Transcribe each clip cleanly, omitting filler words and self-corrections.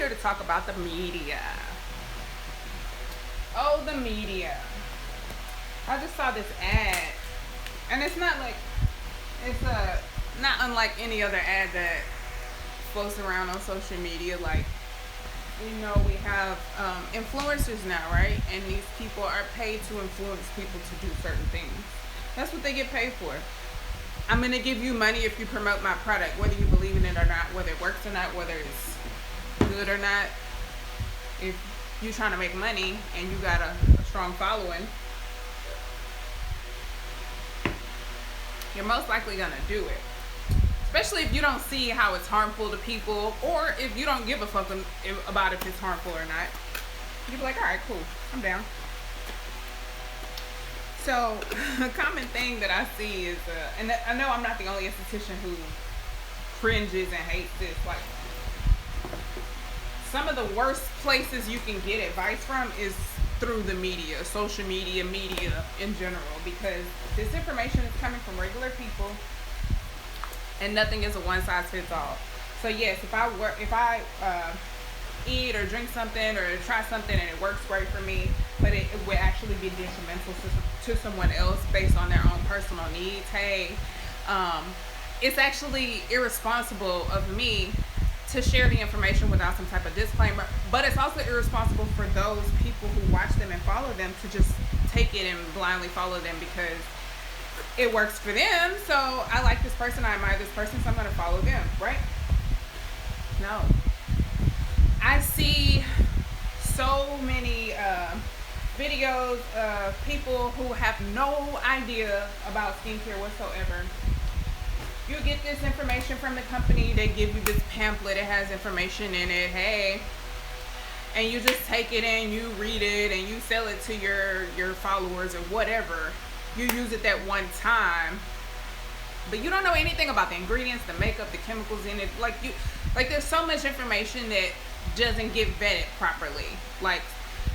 here to talk about the media. Oh, the media. I just saw this ad, and it's not like it's not unlike any other ad that floats around on social media. Like, we have influencers now, right? And these people are paid to influence people to do certain things. That's what they get paid for. I'm gonna give you money if you promote my product, whether you believe in it or not, whether it works or not, whether it's good or not. If you're trying to make money and you got a strong following, you're most likely gonna do it. Especially if you don't see how it's harmful to people, or if you don't give a fuck about if it's harmful or not. You'll be like, all right, cool, I'm down. So, a common thing that I see is, and I know I'm not the only institution who cringes and hates this, like, some of the worst places you can get advice from is through the media, social media, media in general, because this information is coming from regular people, and nothing is a one size fits all. So yes, if I eat or drink something or try something and it works great for me, but it would actually be detrimental to someone else based on their own personal needs, hey, it's actually irresponsible of me to share the information without some type of disclaimer, but it's also irresponsible for those people who watch them and follow them to just take it and blindly follow them because it works for them. So I like this person, I admire this person, so I'm gonna follow them, right? No. I see so many videos of people who have no idea about skincare whatsoever. You get this information from the company, they give you this pamphlet, it has information in it, hey, and you just take it and you read it and you sell it to your followers or whatever. You use it that one time, but you don't know anything about the ingredients, the makeup, the chemicals in it. Like there's so much information that doesn't get vetted properly. Like,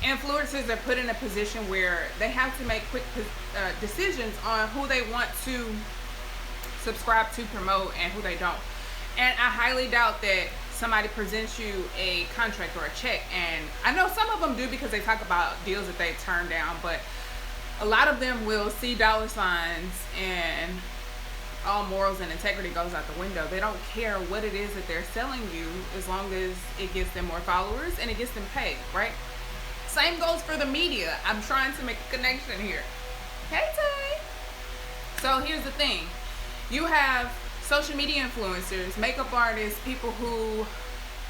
influencers are put in a position where they have to make quick decisions on who they want to subscribe to, promote, and who they don't. And I highly doubt that somebody presents you a contract or a check, and I know some of them do because they talk about deals that they've turned down, but a lot of them will see dollar signs and all morals and integrity goes out the window. They don't care what it is that they're selling you as long as it gets them more followers and it gets them paid, right? Same goes for the media. I'm trying to make a connection here. Hey, Tay. So here's the thing. You have social media influencers, makeup artists, people who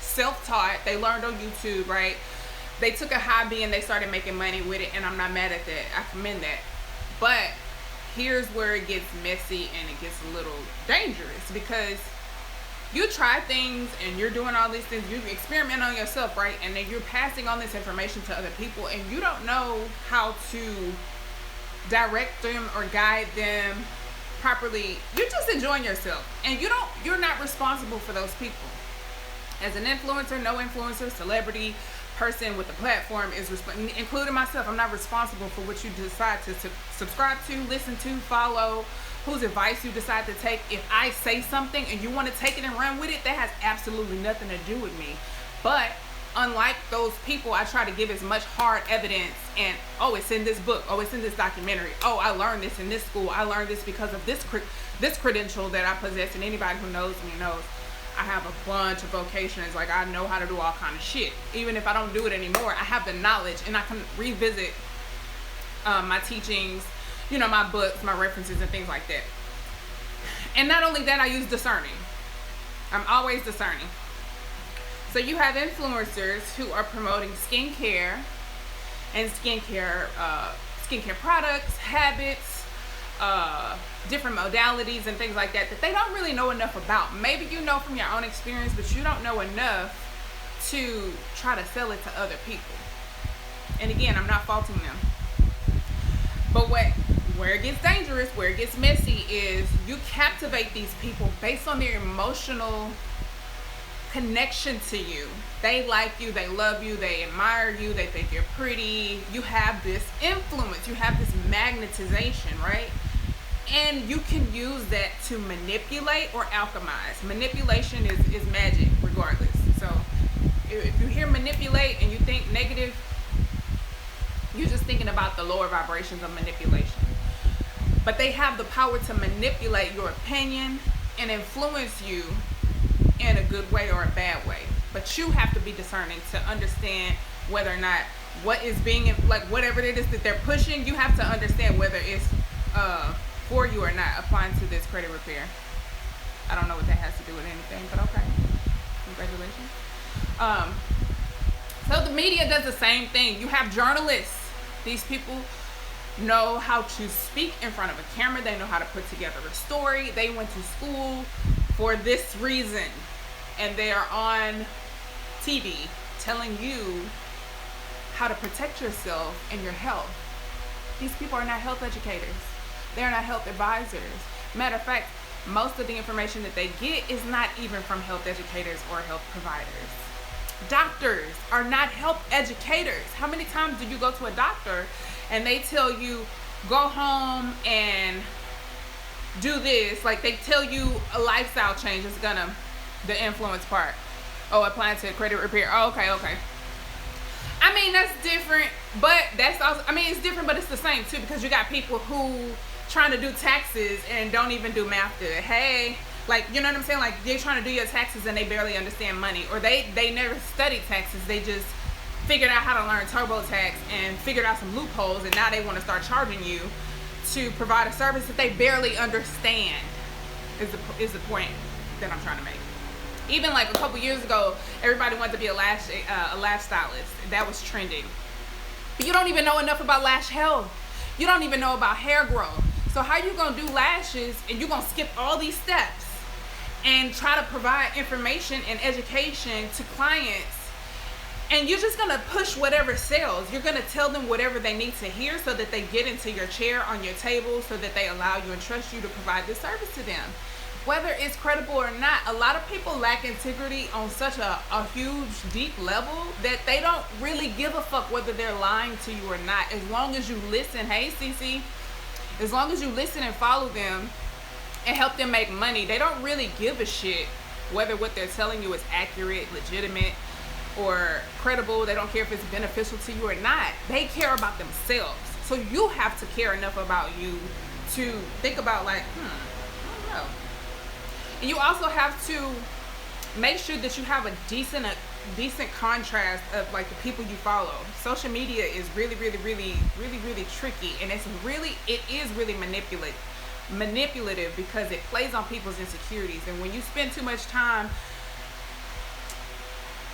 self-taught, they learned on YouTube, right? They took a hobby and they started making money with it, and I'm not mad at that. I commend that. But here's where it gets messy and it gets a little dangerous, because you try things and you're doing all these things, you experiment on yourself, right? And then you're passing on this information to other people and you don't know how to direct them or guide them properly. You're just enjoying yourself, and you're not responsible for those people. As an influencer, no influencer, celebrity, person with a platform is including myself, I'm not responsible for what you decide to subscribe to, listen to, follow, whose advice you decide to take. If I say something and you want to take it and run with it, that has absolutely nothing to do with me. But unlike those people, I try to give as much hard evidence and, oh, it's in this book, oh, it's in this documentary, oh, I learned this in this school, I learned this because of this credential that I possess, and anybody who knows me knows I have a bunch of vocations. Like, I know how to do all kind of shit. Even if I don't do it anymore, I have the knowledge and I can revisit my teachings, my books, my references, and things like that. And not only that, I use discerning. I'm always discerning. So you have influencers who are promoting skincare and skincare products, habits, different modalities and things like that they don't really know enough about. Maybe you know from your own experience, but you don't know enough to try to sell it to other people. And again, I'm not faulting them. But where it gets dangerous, where it gets messy, is you captivate these people based on their emotional connection to you. They like you, they love you, they admire you, they think you're pretty. You have this influence, you have this magnetization, right? And you can use that to manipulate or alchemize. Manipulation is magic regardless. So if you hear manipulate and you think negative, you're just thinking about the lower vibrations of manipulation. But they have the power to manipulate your opinion and influence you in a good way or a bad way. But you have to be discerning to understand whether or not what is being, like whatever it is that they're pushing, you have to understand whether it's for you or not. Applying to this credit repair. I don't know what that has to do with anything, but okay. Congratulations. So the media does the same thing. You have journalists. These people know how to speak in front of a camera. They know how to put together a story. They went to school for this reason. And they are on TV telling you how to protect yourself and your health. These people are not health educators. They're not health advisors. Matter of fact, most of the information that they get is not even from health educators or health providers. Doctors are not health educators. How many times do you go to a doctor and they tell you, go home and do this? Like they tell you a lifestyle change is gonna, the influence part. Oh, applying to credit repair. Oh, okay. I mean, that's different, but that's also, I mean, it's different, but it's the same too, because you got people who trying to do taxes and don't even do math good. Hey, like, you know what I'm saying? Like, they're trying to do your taxes and they barely understand money, or they never studied taxes. They just figured out how to learn TurboTax and figured out some loopholes, and now they want to start charging you to provide a service that they barely understand. Is the point that I'm trying to make. Even like a couple years ago, everybody wanted to be a lash stylist. That was trending. But you don't even know enough about lash health. You don't even know about hair growth. So how you gonna do lashes and you gonna skip all these steps and try to provide information and education to clients, and you're just gonna push whatever sells. You're gonna tell them whatever they need to hear so that they get into your chair on your table, so that they allow you and trust you to provide this service to them. Whether it's credible or not, a lot of people lack integrity on such a huge, deep level that they don't really give a fuck whether they're lying to you or not. As long as you listen, hey CC, as long as you listen and follow them and help them make money, they don't really give a shit whether what they're telling you is accurate, legitimate, or credible. They don't care if it's beneficial to you or not. They care about themselves. So you have to care enough about you to think about like, I don't know. And you also have to make sure that you have a decent contrast of like the people you follow. Social media is really tricky, and it is really manipulative because it plays on people's insecurities. And when you spend too much time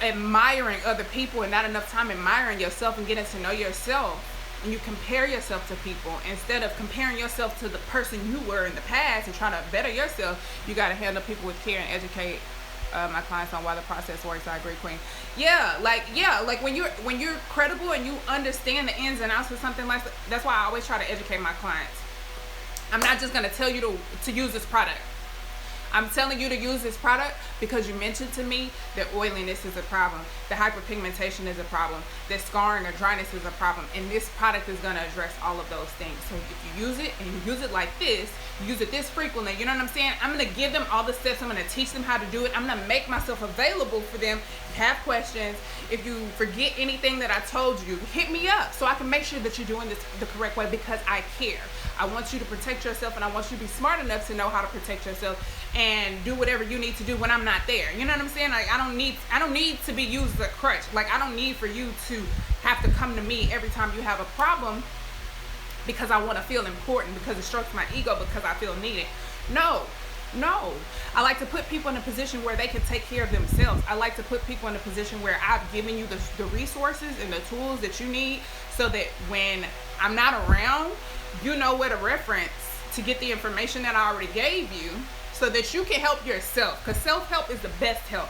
admiring other people and not enough time admiring yourself and getting to know yourself, and you compare yourself to people instead of comparing yourself to the person you were in the past and trying to better yourself, you got to handle people with care and educate my clients on why the process works. I agree, Queen. Like when you're credible and you understand the ins and outs of something like that. That's why I always try to educate my clients. I'm not just going to tell you to use this product. I'm telling you to use this product because you mentioned to me that oiliness is a problem, that hyperpigmentation is a problem, that scarring or dryness is a problem, and this product is going to address all of those things. So if you use it and you use it like this, you use it this frequently, you know what I'm saying? I'm going to give them all the steps. I'm going to teach them how to do it. I'm going to make myself available for them. If you have questions, if you forget anything that I told you, hit me up so I can make sure that you're doing this the correct way, because I care. I want you to protect yourself, and I want you to be smart enough to know how to protect yourself and do whatever you need to do when I'm not there. You know what I'm saying? Like I don't need to be used as a crutch. Like I don't need for you to have to come to me every time you have a problem because I want to feel important, because it strokes my ego, because I feel needed. No. I like to put people in a position where they can take care of themselves. I like to put people in a position where I've given you the resources and the tools that you need, so that when I'm not around, you know where to reference to get the information that I already gave you, so that you can help yourself, because self-help is the best help.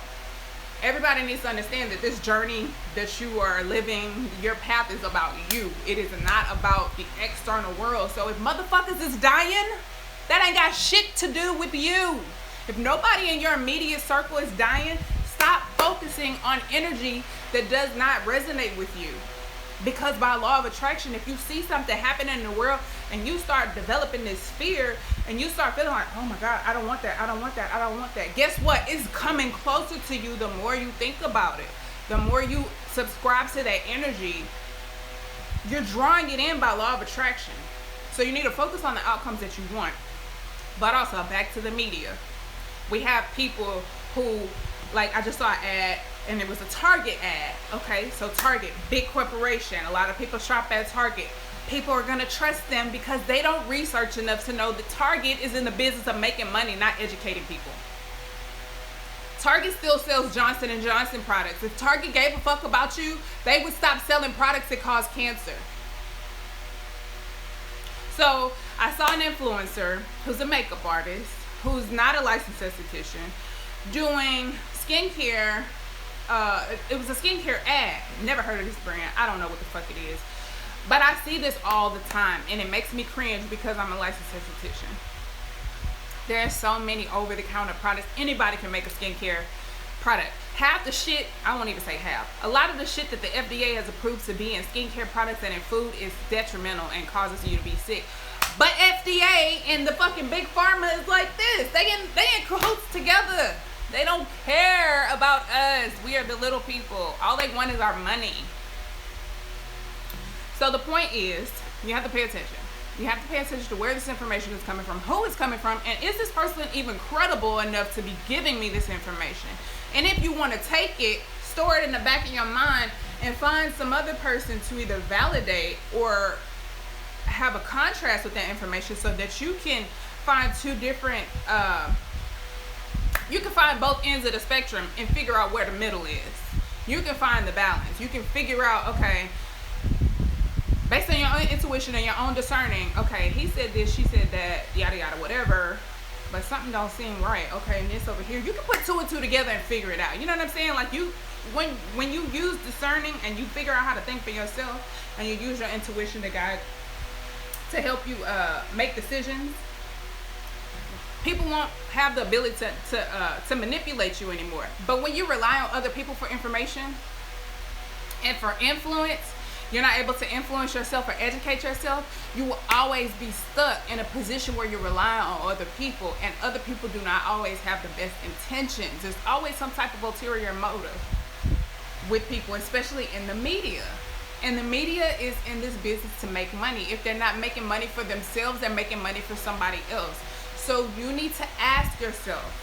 Everybody needs to understand that this journey that you are living, your path is about you. It is not about the external world. So if motherfuckers is dying, that ain't got shit to do with you. If nobody in your immediate circle is dying, stop focusing on energy that does not resonate with you. Because by law of attraction, if you see something happening in the world and you start developing this fear and you start feeling like, oh my God, I don't want that, I don't want that, I don't want that. Guess what? It's coming closer to you the more you think about it. the more you subscribe to that energy, you're drawing it in by law of attraction. So you need to focus on the outcomes that you want. But also, back to the media. We have people who, like, I just saw an ad, and it was a Target ad. Okay, so Target, big corporation. A lot of people shop at Target. People are going to trust them because they don't research enough to know that Target is in the business of making money, not educating people. Target still sells Johnson & Johnson products. If Target gave a fuck about you, they would stop selling products that cause cancer. So I saw an influencer who's a makeup artist, who's not a licensed esthetician, doing skincare. It was a skincare ad. Never heard of this brand. I don't know what the fuck it is. But I see this all the time, and it makes me cringe because I'm a licensed esthetician. There's so many over-the-counter products. Anybody can make a skincare product. Half the shit, I won't even say half. A lot of the shit that the FDA has approved to be in skincare products and in food is detrimental and causes you to be sick. But FDA and the fucking big pharma is like this. They in cahoots together. They don't care about us. We are the little people. All they want is our money. So the point is, you have to pay attention. You have to pay attention to where this information is coming from, who it's coming from, and is this person even credible enough to be giving me this information? And if you want to take it, store it in the back of your mind and find some other person to either validate or have a contrast with that information so that you can find two different, you can find both ends of the spectrum and figure out where the middle is. You can find the balance. You can figure out, okay, based on your own intuition and your own discerning, okay, he said this, she said that, yada yada, whatever, but something don't seem right. Okay, and this over here, you can put two and two together and figure it out. You know what I'm saying? Like, you, when you use discerning and you figure out how to think for yourself and you use your intuition to guide, to help you make decisions, people won't have the ability to manipulate you anymore. But when you rely on other people for information and for influence, you're not able to influence yourself or educate yourself, you will always be stuck in a position where you're relying on other people, and other people do not always have the best intentions. There's always some type of ulterior motive with people, especially in the media. And the media is in this business to make money. If they're not making money for themselves, they're making money for somebody else. So you need to ask yourself,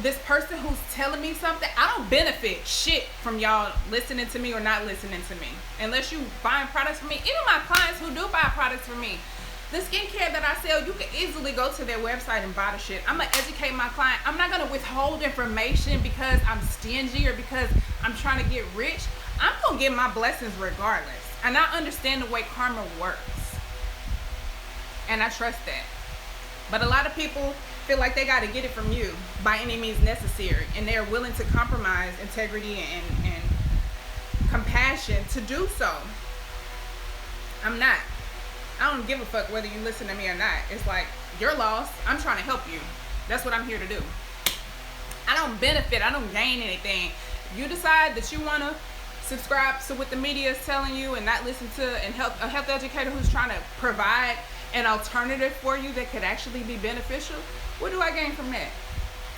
this person who's telling me something, I don't benefit shit from y'all listening to me or not listening to me. Unless you buying products from me. Even my clients who do buy products from me, the skincare that I sell, you can easily go to their website and buy the shit. I'm going to educate my client. I'm not going to withhold information because I'm stingy or because I'm trying to get rich. I'm going to get my blessings regardless. And I understand the way karma works. And I trust that. But a lot of people feel like they got to get it from you by any means necessary, and they're willing to compromise integrity and compassion to do so. I'm not. I don't give a fuck whether you listen to me or not. It's like, you're lost. I'm trying to help you. That's what I'm here to do. I don't benefit. I don't gain anything. You decide that you want to subscribe to what the media is telling you and not listen to and help a health educator who's trying to provide an alternative for you that could actually be beneficial. What do I gain from that?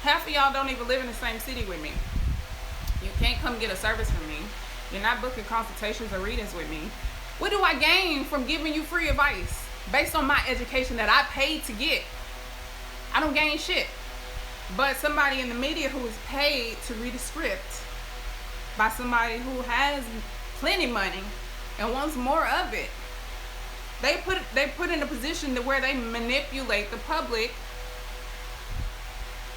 Half of y'all don't even live in the same city with me. You can't come get a service from me. You're not booking consultations or readings with me. What do I gain from giving you free advice based on my education that I paid to get? I don't gain shit. But somebody in the media who is paid to read a script by somebody who has plenty money and wants more of it, they put in a position to where they manipulate the public,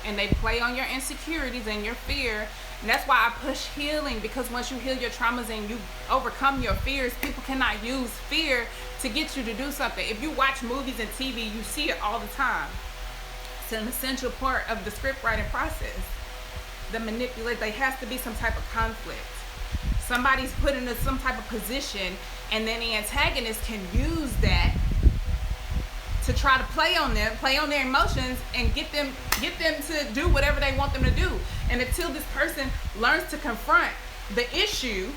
and they play on your insecurities and your fear. And that's why I push healing, because once you heal your traumas and you overcome your fears, people cannot use fear to get you to do something. If you watch movies and TV, you see it all the time. It's an essential part of the script writing process. The manipulate, there has to be some type of conflict. Somebody's put into some type of position, and then the antagonist can use that to try to play on their emotions and get them to do whatever they want them to do. And until this person learns to confront the issue,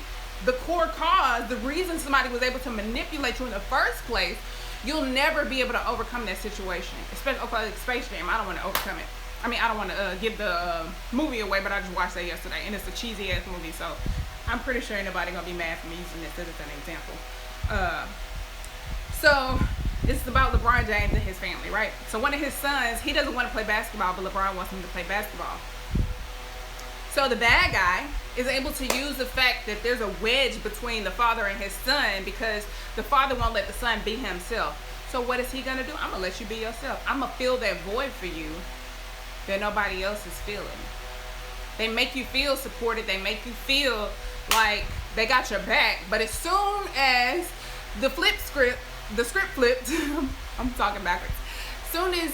the core cause, the reason somebody was able to manipulate you in the first place, you'll never be able to overcome that situation. Especially like Space Jam, I don't want to overcome it. I mean, I don't want to give the movie away, but I just watched that yesterday, and it's a cheesy ass movie, so I'm pretty sure ain't nobody gonna be mad for me using this as an example. So it's about LeBron James and his family, right? So one of his sons, he doesn't want to play basketball, but LeBron wants him to play basketball. So the bad guy is able to use the fact that there's a wedge between the father and his son because the father won't let the son be himself. So what is he gonna do? I'm gonna let you be yourself. I'm gonna fill that void for you that nobody else is feeling. They make you feel supported. They make you feel like they got your back. But as soon as the script flipped, I'm talking backwards. As soon as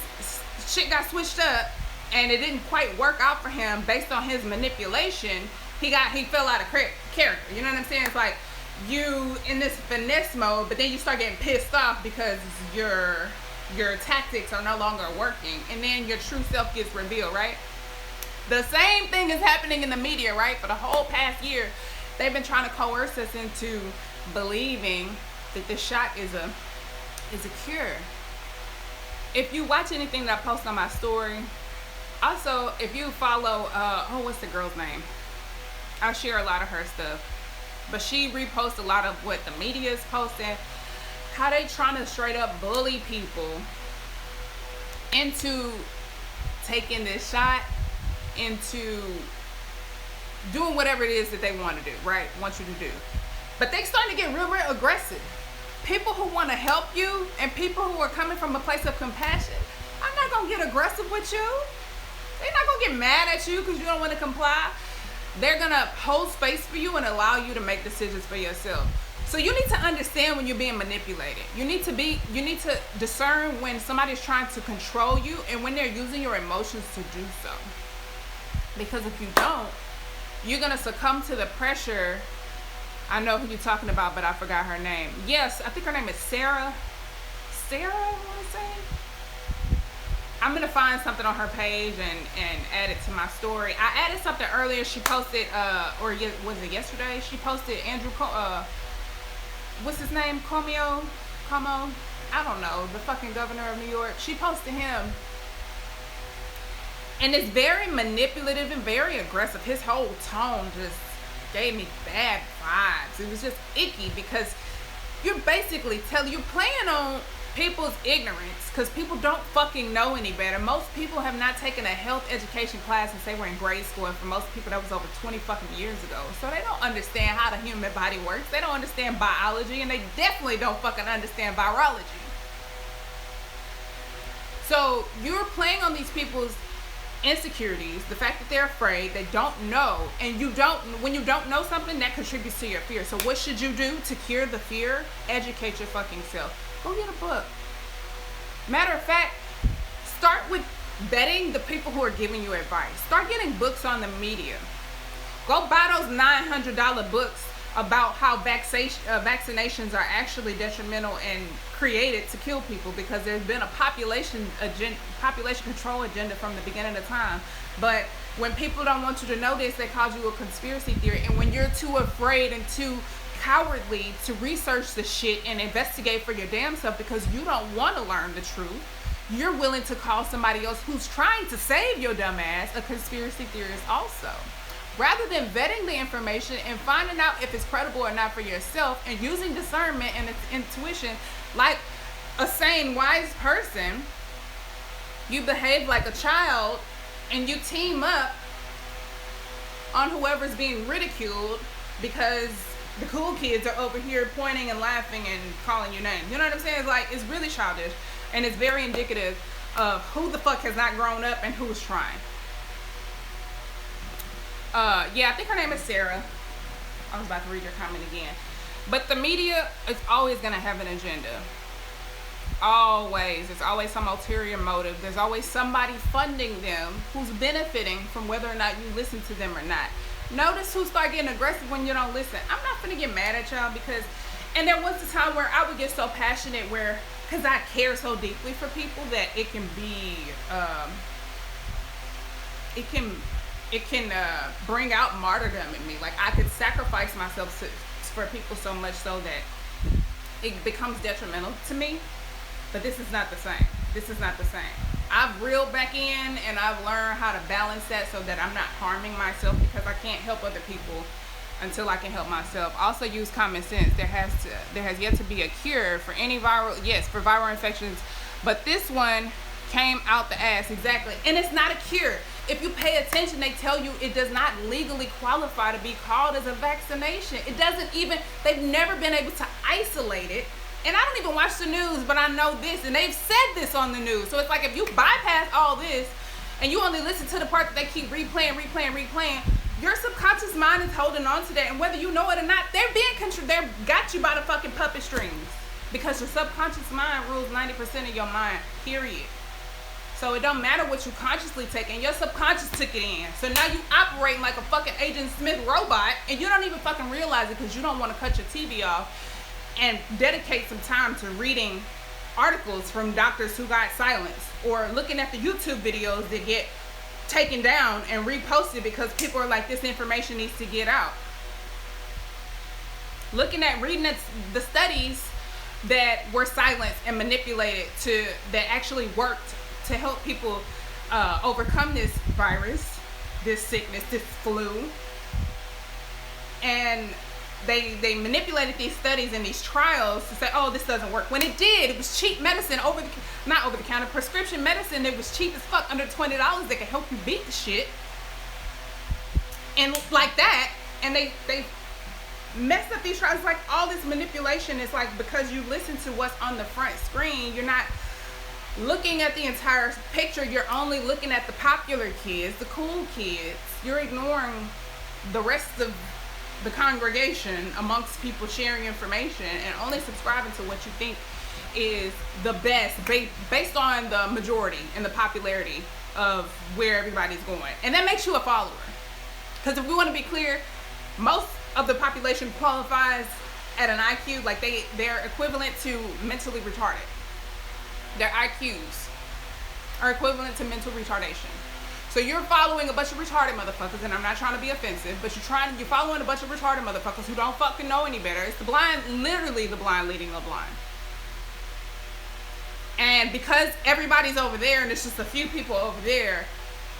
shit got switched up and it didn't quite work out for him based on his manipulation, he fell out of character. You know what I'm saying? It's like you in this finesse mode, but then you start getting pissed off because your tactics are no longer working, and then your true self gets revealed, right? The same thing is happening in the media, right? For the whole past year, they've been trying to coerce us into believing that this shot is a cure. If you watch anything that I post on my story, also if you follow what's the girl's name? I share a lot of her stuff, but she reposts a lot of what the media is posting, how they trying to straight up bully people into taking this shot, into doing whatever it is that they want to do, right? Want you to do. But they starting to get real aggressive. People who want to help you and people who are coming from a place of compassion, I'm not going to get aggressive with you. They're not going to get mad at you because you don't want to comply. They're going to hold space for you and allow you to make decisions for yourself. So you need to understand when you're being manipulated. You need to discern when somebody's trying to control you and when they're using your emotions to do so. Because if you don't, you're going to succumb to the pressure. I know who you're talking about, but I forgot her name. Yes, I think her name is Sarah. Sarah, I want to say? I'm going to find something on her page and add it to my story. I added something earlier. She posted, was it yesterday? She posted Andrew, what's his name? Cuomo? I don't know. The fucking governor of New York. She posted him. And it's very manipulative and very aggressive. His whole tone just gave me bad vibes. It was just icky because you're basically you're playing on people's ignorance because people don't fucking know any better. Most people have not taken a health education class since they were in grade school, and for most people that was over 20 fucking years ago. So they don't understand how the human body works. They don't understand biology, and they definitely don't fucking understand virology. So you're playing on these people's insecurities, the fact that they're afraid, they don't know, and when you don't know something, that contributes to your fear. So what should you do to cure the fear? Educate your fucking self. Go get a book. Matter of fact, start with vetting the people who are giving you advice. Start getting books on the media. Go buy those $900 books about how vaccinations are actually detrimental and created to kill people, because there's been a population control agenda from the beginning of time. But when people don't want you to know this, they call you a conspiracy theory. And when you're too afraid and too cowardly to research the shit and investigate for your damn self because you don't want to learn the truth, you're willing to call somebody else who's trying to save your dumb ass a conspiracy theorist also. Rather than vetting the information and finding out if it's credible or not for yourself and using discernment and intuition like a sane, wise person, you behave like a child and you team up on whoever's being ridiculed because the cool kids are over here pointing and laughing and calling you names. You know what I'm saying? It's like, it's really childish, and it's very indicative of who the fuck has not grown up and who's trying. Yeah, I think her name is Sarah. I was about to read your comment again. But the media is always going to have an agenda. Always. There's always some ulterior motive. There's always somebody funding them who's benefiting from whether or not you listen to them or not. Notice who start getting aggressive when you don't listen. I'm not gonna get mad at y'all because, and there was a time where I would get so passionate because I care so deeply for people that it can be, it can bring out martyrdom in me. Like I could sacrifice myself for people so much so that it becomes detrimental to me. But this is not the same. This is not the same. I've reeled back in and I've learned how to balance that so that I'm not harming myself, because I can't help other people until I can help myself. Also use common sense. There has yet to be a cure for any viral, yes, for viral infections, but this one came out the ass, exactly. And it's not a cure. If you pay attention, they tell you it does not legally qualify to be called as a vaccination. It doesn't even, they've never been able to isolate it. And I don't even watch the news, but I know this, and they've said this on the news. So it's like if you bypass all this and you only listen to the part that they keep replaying, your subconscious mind is holding on to that, and whether you know it or not, they're they're got you by the fucking puppet strings, because your subconscious mind rules 90% of your mind, period. So it don't matter what you consciously take in, your subconscious took it in. So now you operating like a fucking Agent Smith robot, and you don't even fucking realize it because you don't want to cut your TV off and dedicate some time to reading articles from doctors who got silenced, or looking at the YouTube videos that get taken down and reposted because people are like, this information needs to get out. Reading the studies that were silenced and manipulated that actually worked to help people overcome this virus, this sickness, this flu. And they manipulated these studies and these trials to say, oh, this doesn't work. When it did, it was cheap medicine, not over the counter, prescription medicine that was cheap as fuck, under $20, that could help you beat the shit. And like that, and they messed up these trials. Like, all this manipulation is like, because you listen to what's on the front screen, you're not looking at the entire picture. You're only looking at the popular kids, the cool kids. You're ignoring the rest of the congregation amongst people sharing information, and only subscribing to what you think is the best based on the majority and the popularity of where everybody's going. And that makes you a follower. Because if we want to be clear, most of the population qualifies at an IQ, like they're equivalent to mentally retarded. Their IQs are equivalent to mental retardation. So you're following a bunch of retarded motherfuckers, and I'm not trying to be offensive, but you're following a bunch of retarded motherfuckers who don't fucking know any better. It's the blind, literally the blind leading the blind. And because everybody's over there and there's just a few people over there,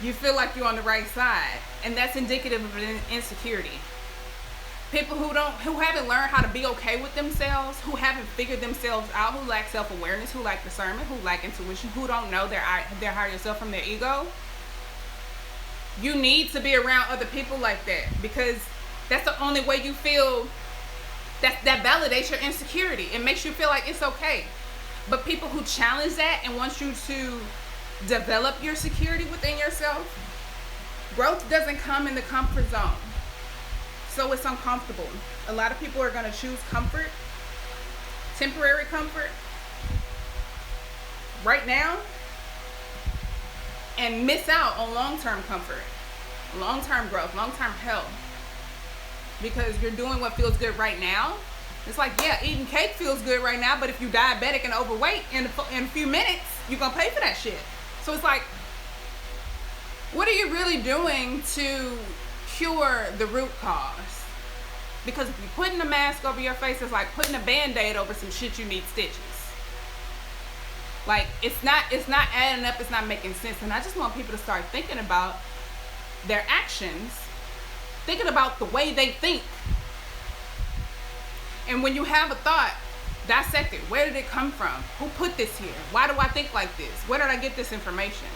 you feel like you're on the right side, and that's indicative of an insecurity. People who haven't learned how to be okay with themselves, who haven't figured themselves out, who lack self-awareness, who lack discernment, who lack intuition, who don't know their higher self from their ego. You need to be around other people like that, because that's the only way you feel that validates your insecurity. It makes you feel like it's okay. But people who challenge that and want you to develop your security within yourself, growth doesn't come in the comfort zone. So it's uncomfortable. A lot of people are going to choose comfort, temporary comfort, right now, and miss out on long-term comfort, long-term growth, long-term health, because you're doing what feels good right now. It's like, yeah, eating cake feels good right now, but if you're diabetic and overweight, in a few minutes, you're going to pay for that shit. So it's like, what are you really doing to cure the root cause? Because if you're putting a mask over your face, it's like putting a Band-Aid over some shit you need stitches. Like, it's not adding up, it's not making sense. And I just want people to start thinking about their actions, thinking about the way they think. And when you have a thought, dissect it. Where did it come from? Who put this here? Why do I think like this? Where did I get this information?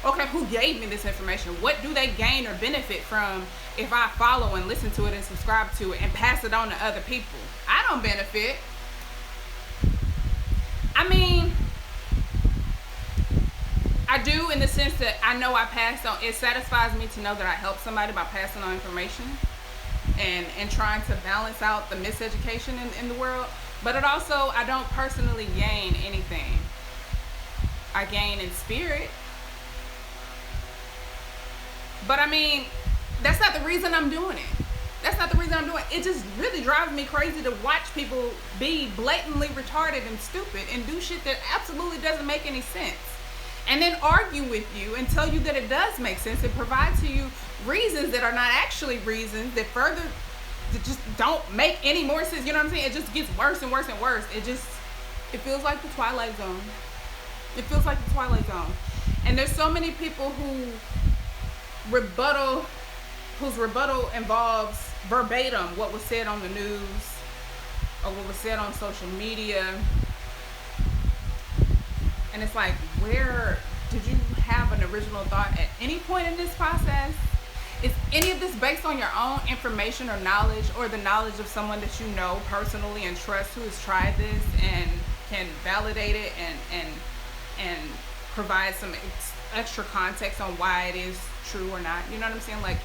Okay, who gave me this information? What do they gain or benefit from if I follow and listen to it and subscribe to it and pass it on to other people? I don't benefit. I mean, I do, in the sense that I know I passed on. It satisfies me to know that I helped somebody by passing on information and trying to balance out the miseducation in the world. But it also, I don't personally gain anything. I gain in spirit. But I mean, that's not the reason I'm doing it. That's not the reason I'm doing it. It just really drives me crazy to watch people be blatantly retarded and stupid and do shit that absolutely doesn't make any sense. And then argue with you and tell you that it does make sense and provide to you reasons that are not actually reasons, that just don't make any more sense. You know what I'm saying? It just gets worse and worse and worse. It feels like the Twilight Zone. It feels like the Twilight Zone. And there's so many people who whose rebuttal involves verbatim what was said on the news or what was said on social media. And it's like, where did you have an original thought at any point in this process? Is any of this based on your own information or knowledge, or the knowledge of someone that you know personally and trust who has tried this and can validate it and provide some extra context on why it is true or not? You know what I'm saying? Like,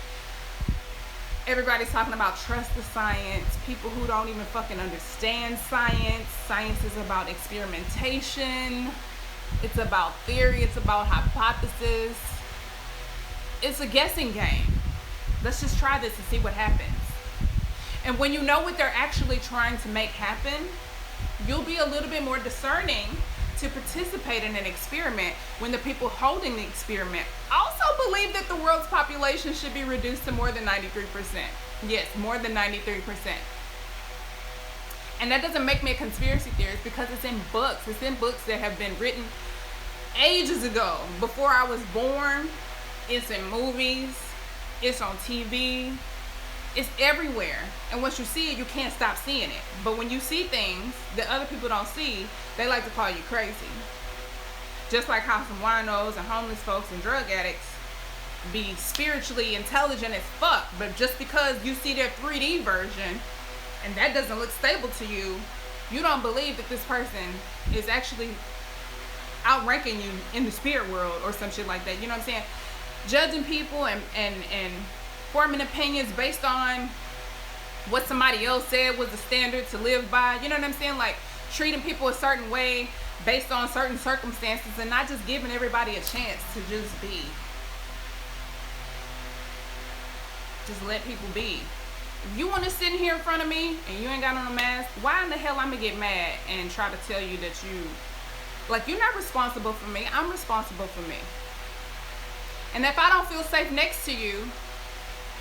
everybody's talking about trust the science. People who don't even fucking understand science. Science is about experimentation. It's about theory. It's about hypothesis. It's a guessing game. Let's just try this and see what happens. And when you know what they're actually trying to make happen, you'll be a little bit more discerning to participate in an experiment when the people holding the experiment also believe that the world's population should be reduced to more than 93%. Yes, more than 93%. And that doesn't make me a conspiracy theorist because it's in books. It's in books that have been written ages ago, before I was born. It's in movies. It's on TV. It's everywhere. And once you see it, you can't stop seeing it. But when you see things that other people don't see, they like to call you crazy. Just like how some winos and homeless folks and drug addicts be spiritually intelligent as fuck, but just because you see their 3D version and that doesn't look stable to you, you don't believe that this person is actually outranking you in the spirit world or some shit like that. You know what I'm saying? Judging people and forming opinions based on what somebody else said was the standard to live by. You know what I'm saying? Like, treating people a certain way based on certain circumstances and not just giving everybody a chance to just be. Just let people be. If you want to sit here in front of me and you ain't got on a mask, why in the hell I'm gonna get mad and try to tell you that you're not responsible for me? I'm responsible for me. And if I don't feel safe next to you,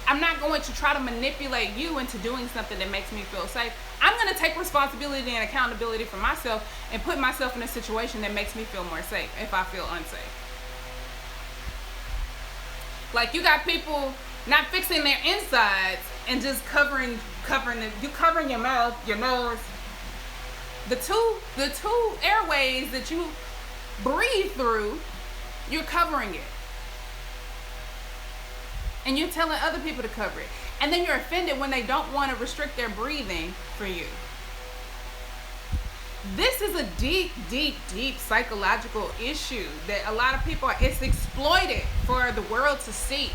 I'm not going to try to manipulate you into doing something that makes me feel safe. I'm going to take responsibility and accountability for myself and put myself in a situation that makes me feel more safe if I feel unsafe. Like, you got people not fixing their insides and just covering your mouth, your nose. The two airways that you breathe through, you're covering it. And you're telling other people to cover it. And then you're offended when they don't want to restrict their breathing for you. This is a deep, deep, deep psychological issue that a lot of people it's exploited for the world to see.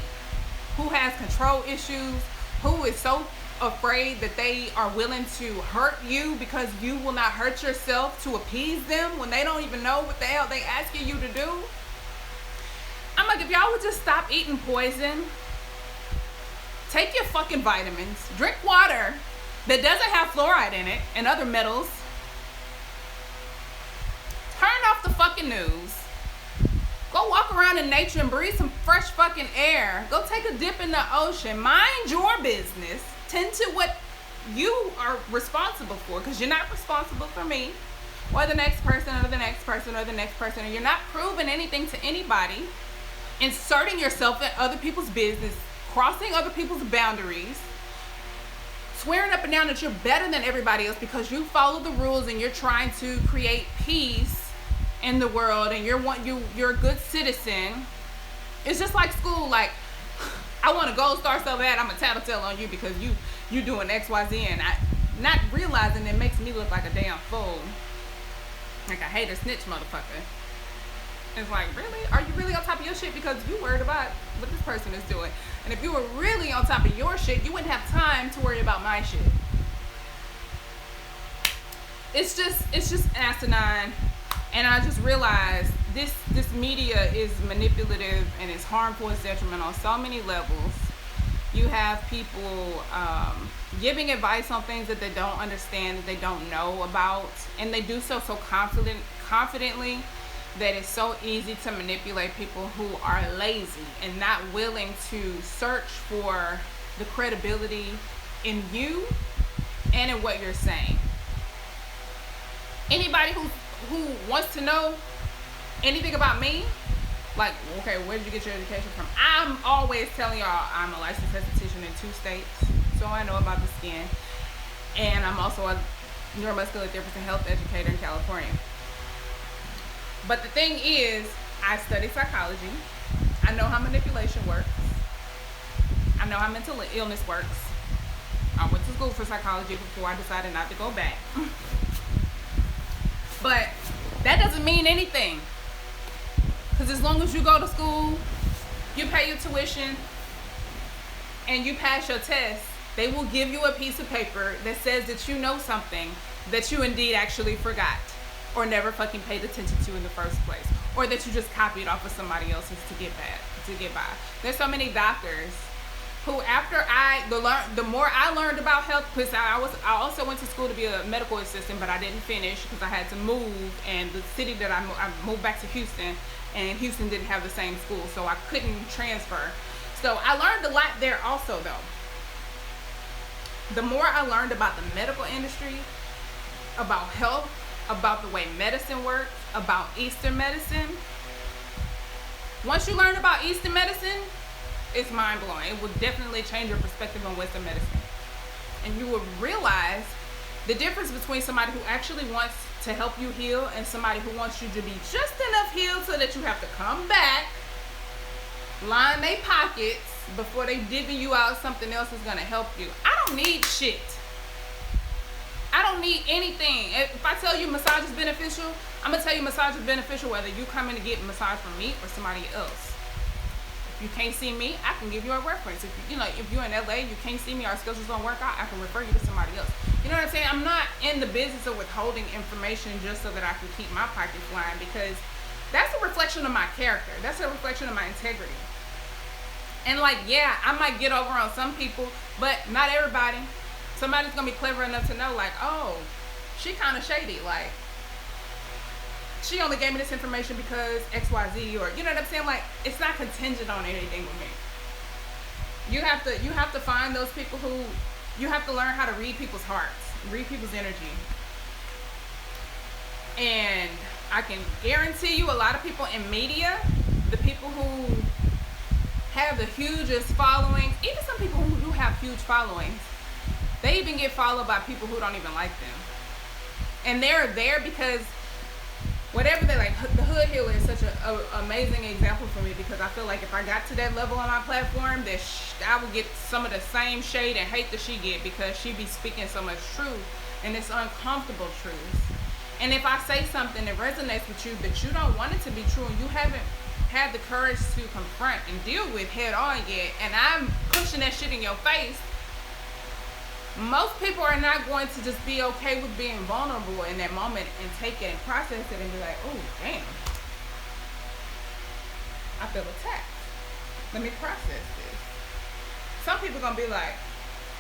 Who has control issues, who is so afraid that they are willing to hurt you because you will not hurt yourself to appease them when they don't even know what the hell they asking you to do. I'm like, if y'all would just stop eating poison, take your fucking vitamins, drink water that doesn't have fluoride in it and other metals, turn off the fucking news, go walk around in nature and breathe some fresh fucking air, go take a dip in the ocean, mind your business, tend to what you are responsible for, because you're not responsible for me or the next person or the next person or the next person, and you're not proving anything to anybody, inserting yourself in other people's business, crossing other people's boundaries, swearing up and down that you're better than everybody else because you follow the rules and you're trying to create peace in the world and you're a good citizen. It's just like school. Like, I want a gold star so bad, I'm a tattletale on you because you doing X, Y, Z, and I not realizing it makes me look like a damn fool, like a hater snitch motherfucker. It's like, really? Are you really on top of your shit because you worried about what this person is doing? And if you were really on top of your shit, you wouldn't have time to worry about my shit. It's just asinine. And I just realized this media is manipulative and it's harmful and detrimental on so many levels. You have people giving advice on things that they don't understand, that they don't know about, and they do so confidently that it's so easy to manipulate people who are lazy and not willing to search for the credibility in you and in what you're saying. Anybody who wants to know anything about me, like, okay, where did you get your education from? I'm always telling y'all I'm a licensed esthetician, present in 2 states, so I know about the skin. And I'm also a neuromuscular therapist and health educator in California. But the thing is, I studied psychology. I know how manipulation works. I know how mental illness works. I went to school for psychology before I decided not to go back. But that doesn't mean anything. Because as long as you go to school, you pay your tuition, and you pass your test, they will give you a piece of paper that says that you know something that you indeed actually forgot or never fucking paid attention to in the first place, or that you just copied off of somebody else's to get by. There's so many doctors who, after the more I learned about health, because I also went to school to be a medical assistant, but I didn't finish because I had to move, and the city that I moved back to Houston, and Houston didn't have the same school, so I couldn't transfer. So I learned a lot there also, though. The more I learned about the medical industry, about health, about the way medicine works, about Eastern medicine. Once you learn about Eastern medicine, it's mind-blowing. It will definitely change your perspective on Western medicine. And you will realize the difference between somebody who actually wants to help you heal and somebody who wants you to be just enough healed so that you have to come back, line their pockets before they divvy you out something else that's going to help you. I don't need shit. I don't need anything. If I tell you massage is beneficial, I'm going to tell you massage is beneficial whether you come in to get a massage from me or somebody else. If you can't see me, I can give you a reference. If you're in LA, you can't see me, our schedules don't work out, I can refer you to somebody else. You know what I'm saying? I'm not in the business of withholding information just so that I can keep my pockets lined, because that's a reflection of my character. That's a reflection of my integrity. And yeah, I might get over on some people, but not everybody. Somebody's gonna be clever enough to know, oh, she kind of shady. She only gave me this information because XYZ, or you know what I'm saying? It's not contingent on anything with me. You have to find those people who, you have to learn how to read people's hearts, read people's energy. And I can guarantee you, a lot of people in media, the people who have the hugest followings, even some people who do have huge followings, they even get followed by people who don't even like them. And they're there because whatever they like. The Hood Healer is such an amazing example for me, because I feel like if I got to that level on my platform, that I would get some of the same shade and hate that she get, because she be speaking so much truth, and it's uncomfortable truth. And if I say something that resonates with you that you don't want it to be true, and you haven't had the courage to confront and deal with head on yet, and I'm pushing that shit in your face, most people are not going to just be okay with being vulnerable in that moment and take it and process it and be like, oh, damn, I feel attacked. Let me process this. Some people are going to be like,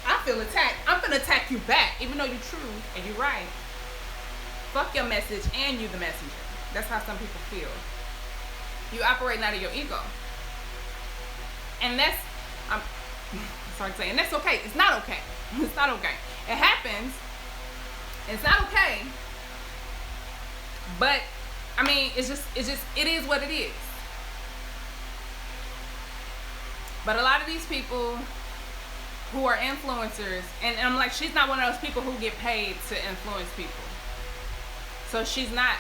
I feel attacked. I'm going to attack you back, even though you're true and you're right. Fuck your message and you the messenger. That's how some people feel. You operate out of your ego. And that's, I'm sorry to say, and that's okay. It's not okay. It's not okay. It happens. It's not okay. But I mean, it is what it is. But a lot of these people who are influencers, and I'm like, she's not one of those people who get paid to influence people. So she's not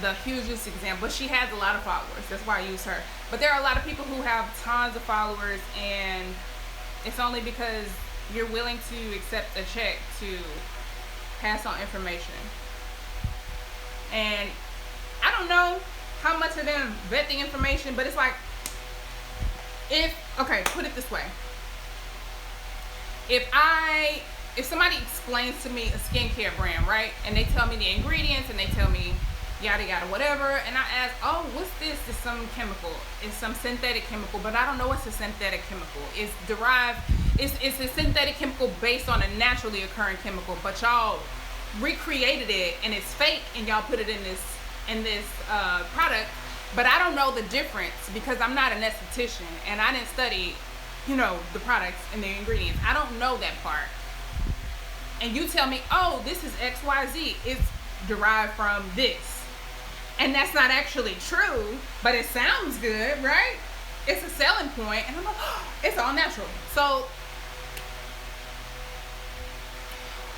the hugest example, but she has a lot of followers. That's why I use her. But there are a lot of people who have tons of followers, and it's only because you're willing to accept a check to pass on information. And I don't know how much of them vet the information, but it's like, put it this way. If somebody explains to me a skincare brand, right, and they tell me the ingredients and they tell me yada yada whatever, and I ask, oh, what's this? It's some chemical. It's some synthetic chemical, but I don't know it's a synthetic chemical. It's derived. It's a synthetic chemical based on a naturally occurring chemical, but y'all recreated it and it's fake, and y'all put it in this product. But I don't know the difference because I'm not an esthetician and I didn't study, the products and the ingredients. I don't know that part. And you tell me, oh, this is XYZ. It's derived from this. And that's not actually true, but it sounds good, right? It's a selling point. And I'm like, oh, it's all natural. So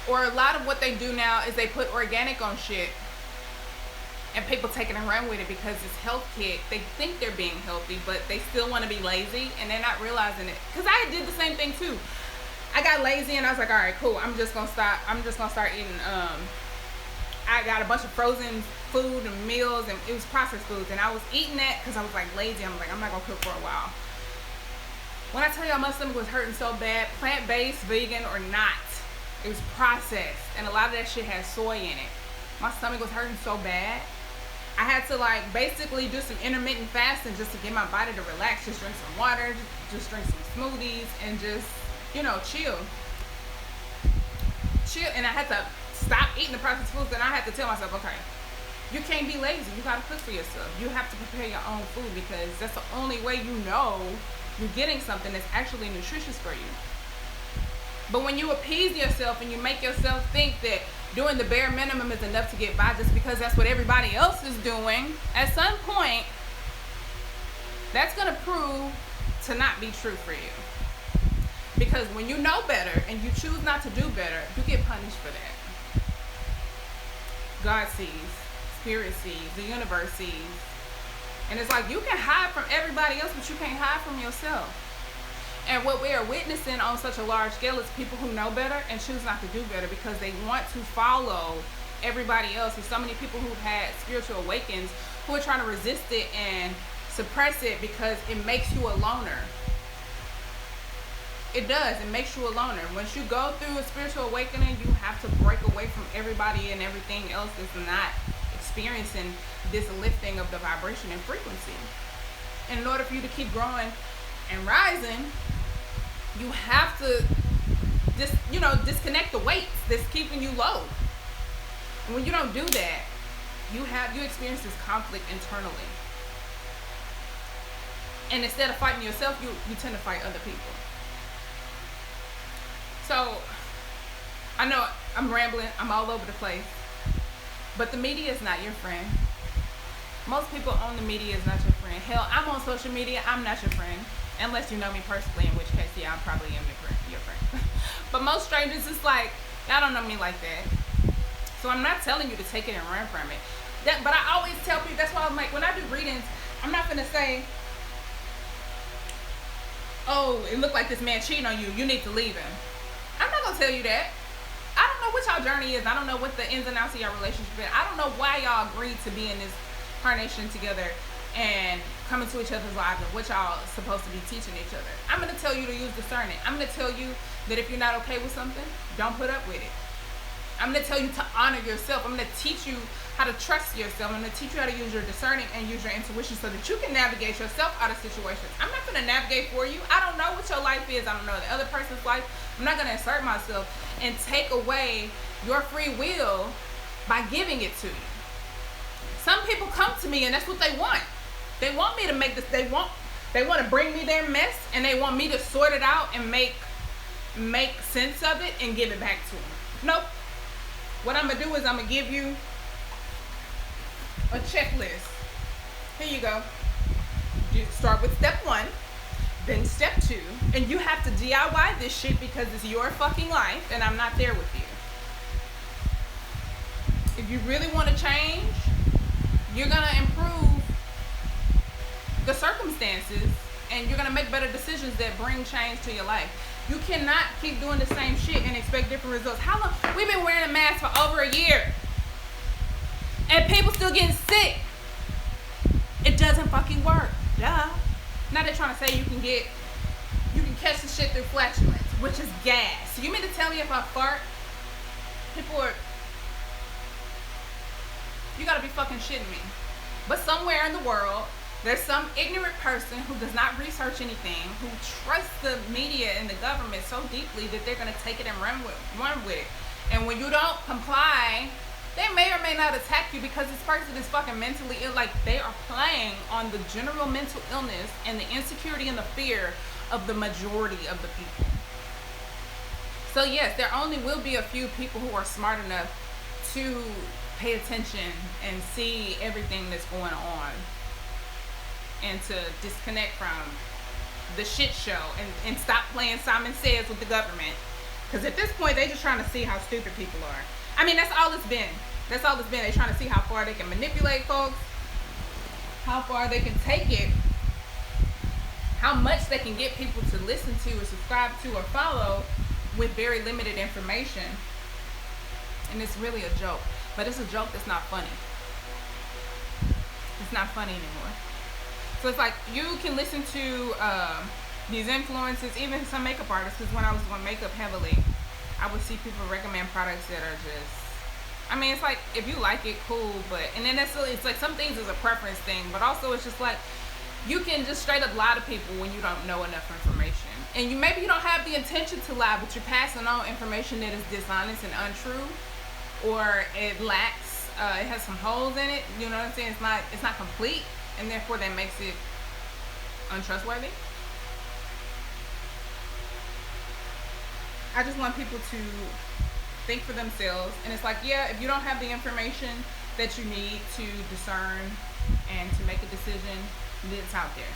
Or a lot of what they do now is they put organic on shit, and people taking and run with it because it's health kit. They think they're being healthy, but they still want to be lazy, and they're not realizing it. Because I did the same thing too. I got lazy, and I was like, all right, cool. I'm just gonna start eating. I got a bunch of frozen food and meals, and it was processed foods, and I was eating that because I was like lazy. I'm like, I'm not gonna cook for a while. When I tell y'all my stomach was hurting so bad, plant-based, vegan or not, it was processed, and a lot of that shit had soy in it. My stomach was hurting so bad. I had to like basically do some intermittent fasting just to get my body to relax. Just drink some water, just drink some smoothies, and just, you know, chill. And I had to stop eating the processed foods, and I had to tell myself, okay, you can't be lazy. You gotta cook for yourself. You have to prepare your own food, because that's the only way you know you're getting something that's actually nutritious for you. But when you appease yourself and you make yourself think that doing the bare minimum is enough to get by just because that's what everybody else is doing, at some point, that's going to prove to not be true for you. Because when you know better and you choose not to do better, you get punished for that. God sees, Spirit sees, the universe sees. And it's like, you can hide from everybody else, but you can't hide from yourself. And what we are witnessing on such a large scale is people who know better and choose not to do better because they want to follow everybody else. There's so many people who've had spiritual awakens who are trying to resist it and suppress it because it makes you a loner. It does. It makes you a loner. Once you go through a spiritual awakening, you have to break away from everybody and everything else that's not experiencing this lifting of the vibration and frequency. And in order for you to keep growing and rising, you have to disconnect the weights that's keeping you low. And when you don't do that, you experience this conflict internally. And instead of fighting yourself, you tend to fight other people. So I know I'm rambling, I'm all over the place, but the media is not your friend. Most people on the media is not your friend. Hell, I'm on social media, I'm not your friend. Unless you know me personally, in which case, yeah, I probably am your friend. But most strangers, it's like, y'all don't know me like that. So I'm not telling you to take it and run from it. But I always tell people, that's why I'm like, when I do readings, I'm not gonna say, oh, it looked like this man cheating on you, you need to leave him. I'm not gonna tell you that. I don't know what y'all journey is. I don't know what the ins and outs of your relationship is. I don't know why y'all agreed to be in this carnation together and come into each other's lives and what y'all supposed to be teaching each other. I'm going to tell you to use discernment. I'm going to tell you that if you're not okay with something, don't put up with it. I'm going to tell you to honor yourself. I'm going to teach you how to trust yourself. I'm going to teach you how to use your discerning and use your intuition so that you can navigate yourself out of situations. I'm not going to navigate for you. I don't know what your life is. I don't know the other person's life. I'm not going to insert myself and take away your free will by giving it to you. Some people come to me and that's what they want. They want me to make this, they want to bring me their mess, and they want me to sort it out and make sense of it and give it back to them. Nope. What I'm going to do is I'm going to give you a checklist. Here you go. You start with step 1, then step 2, and you have to DIY this shit because it's your fucking life and I'm not there with you. If you really want to change, you're going to improve the circumstances, and you're going to make better decisions that bring change to your life. You cannot keep doing the same shit and expect different results. How long? We've been wearing a mask for over a year, and people still getting sick. It doesn't fucking work. Duh. Now they're trying to say you can catch the shit through flatulence, which is gas. So you mean to tell me if I fart, you gotta be fucking shitting me. But somewhere in the world, there's some ignorant person who does not research anything, who trusts the media and the government so deeply that they're going to take it and run with it. And when you don't comply, they may or may not attack you because this person is fucking mentally ill. Like, they are playing on the general mental illness and the insecurity and the fear of the majority of the people. So yes, there only will be a few people who are smart enough to pay attention and see everything that's going on, and to disconnect from the shit show and stop playing Simon Says with the government Because at this point, they just trying to see how stupid people are. I mean, that's all it's been. That's all it's been. They're trying to see how far they can manipulate folks, how far they can take it, how much they can get people to listen to or subscribe to or follow with very limited information. And it's really a joke. But it's a joke that's not funny. It's not funny anymore. So it's like you can listen to these influencers, even some makeup artists, because when I was doing makeup heavily, I would see people recommend products that are just, I mean, it's like, if you like it, cool, but, and then it's like some things is a preference thing, but also it's just like, you can just straight up lie to people when you don't know enough information. And maybe you don't have the intention to lie, but you're passing on information that is dishonest and untrue, or it lacks, it has some holes in it, you know what I'm saying? It's not complete, and therefore that makes it untrustworthy. I just want people to think for themselves, and it's like, yeah, if you don't have the information that you need to discern and to make a decision, then it's out there.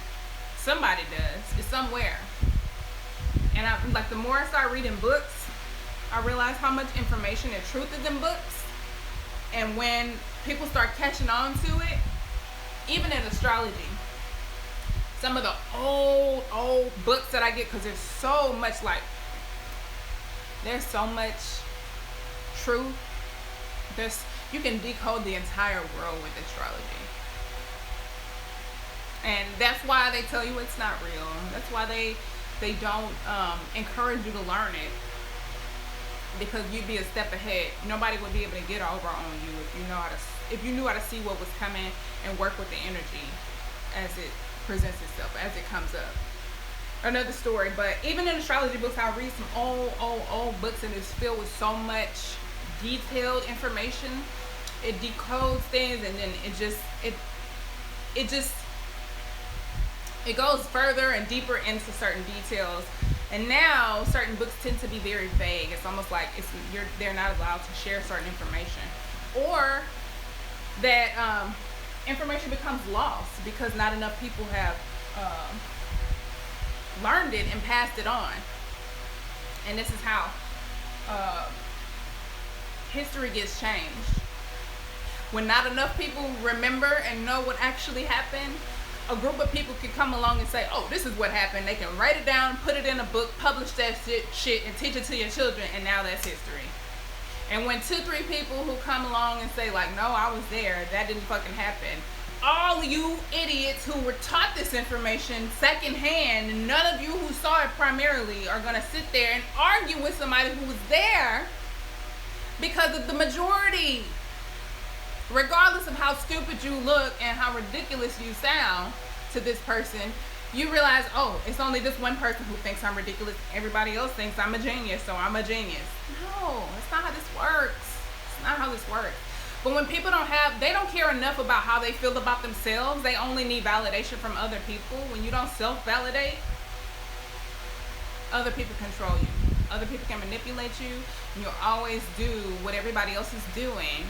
Somebody does. It's somewhere. And I like, the more I start reading books, I realize how much information and truth is in books. And when people start catching on to it, even in astrology, some of the old books that I get, because there's so much truth. You can decode the entire world with astrology. And that's why they tell you it's not real. That's why they don't encourage you to learn it, because you'd be a step ahead. Nobody would be able to get over on you if you knew how to see what was coming and work with the energy as it presents itself, as it comes up. Another story, but even in astrology books, I read some old books, and it's filled with so much detailed information. It decodes things, and then it goes further and deeper into certain details. And now certain books tend to be very vague. It's almost like they're not allowed to share certain information, or that information becomes lost because not enough people have learned it and passed it on. And this is how history gets changed. When not enough people remember and know what actually happened, a group of people can come along and say, oh, this is what happened. They can write it down, put it in a book, publish that shit, and teach it to your children, and now that's history. And when 2-3 people who come along and say, like, no, I was there, that didn't fucking happen, all you idiots who were taught this information secondhand, and none of you who saw it primarily, are going to sit there and argue with somebody who was there because of the majority. Regardless of how stupid you look and how ridiculous you sound to this person, you realize, oh, it's only this one person who thinks I'm ridiculous. Everybody else thinks I'm a genius, so I'm a genius. No, that's not how this works. It's not how this works. But when people they don't care enough about how they feel about themselves. They only need validation from other people. When you don't self-validate, other people control you. Other people can manipulate you, and you'll always do what everybody else is doing,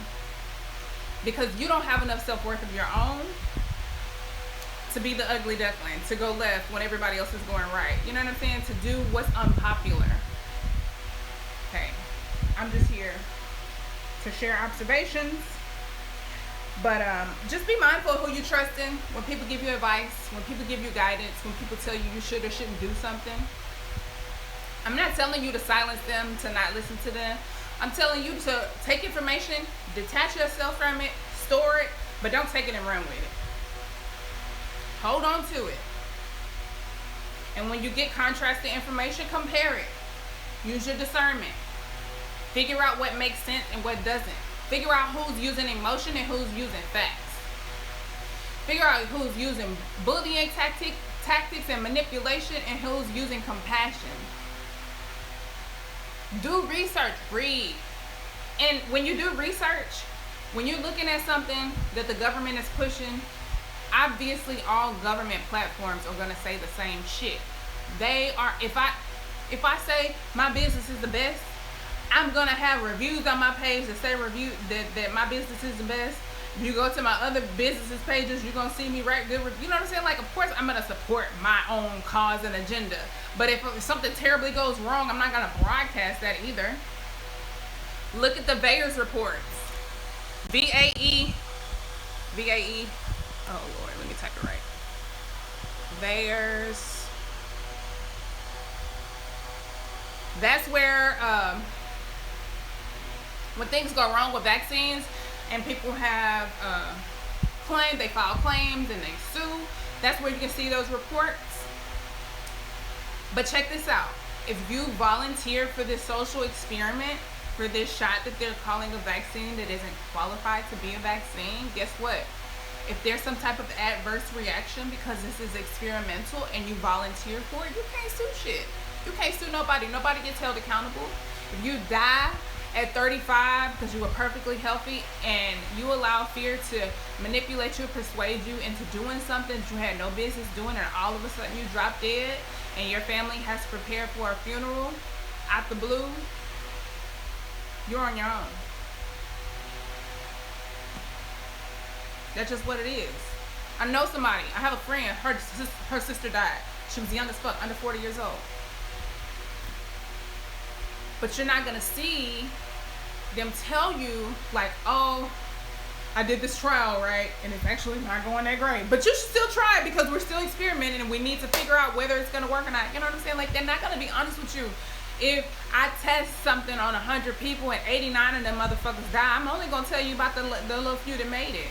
because you don't have enough self-worth of your own to be the ugly duckling, to go left when everybody else is going right. You know what I'm saying? To do what's unpopular. Okay, I'm just here to share observations, but just be mindful of who you trust in. When people give you advice, when people give you guidance, when people tell you you should or shouldn't do something, I'm not telling you to silence them, to not listen to them. I'm telling you to take information, detach yourself from it, store it, but don't take it and run with it. Hold on to it. And when you get contrasting information, compare it. Use your discernment. Figure out what makes sense and what doesn't. Figure out who's using emotion and who's using facts. Figure out who's using bullying tactics and manipulation, and who's using compassion. Do research, read. And when you do research, when you're looking at something that the government is pushing, obviously all government platforms are going to say the same shit. They are, if I say my business is the best, I'm going to have reviews on my page that say that my business is the best. If you go to my other businesses pages, you're gonna see me write good. You know what I'm saying? Like, of course, I'm gonna support my own cause and agenda. But if something terribly goes wrong, I'm not gonna broadcast that either. Look at the VAERS reports. VAE. Oh Lord, let me type it right. VAERS. That's where when things go wrong with vaccines and people have claims, they file claims and they sue. That's where you can see those reports. But check this out. If you volunteer for this social experiment, for this shot that they're calling a vaccine that isn't qualified to be a vaccine, guess what? If there's some type of adverse reaction because this is experimental and you volunteer for it, you can't sue shit. You can't sue nobody. Nobody gets held accountable. If you die at 35 because you were perfectly healthy and you allow fear to manipulate you, persuade you into doing something that you had no business doing, and all of a sudden you drop dead and your family has to prepare for a funeral out the blue, you're on your own. That's just what it is. I know somebody. I have a friend. Her sister died. She was young as fuck, under 40 years old. But you're not gonna see them tell you like, oh, I did this trial, right? And it's actually not going that great. But you should still try it because we're still experimenting and we need to figure out whether it's gonna work or not. You know what I'm saying? Like, they're not gonna be honest with you. If I test something on 100 people and 89 of them motherfuckers die, I'm only gonna tell you about the little few that made it.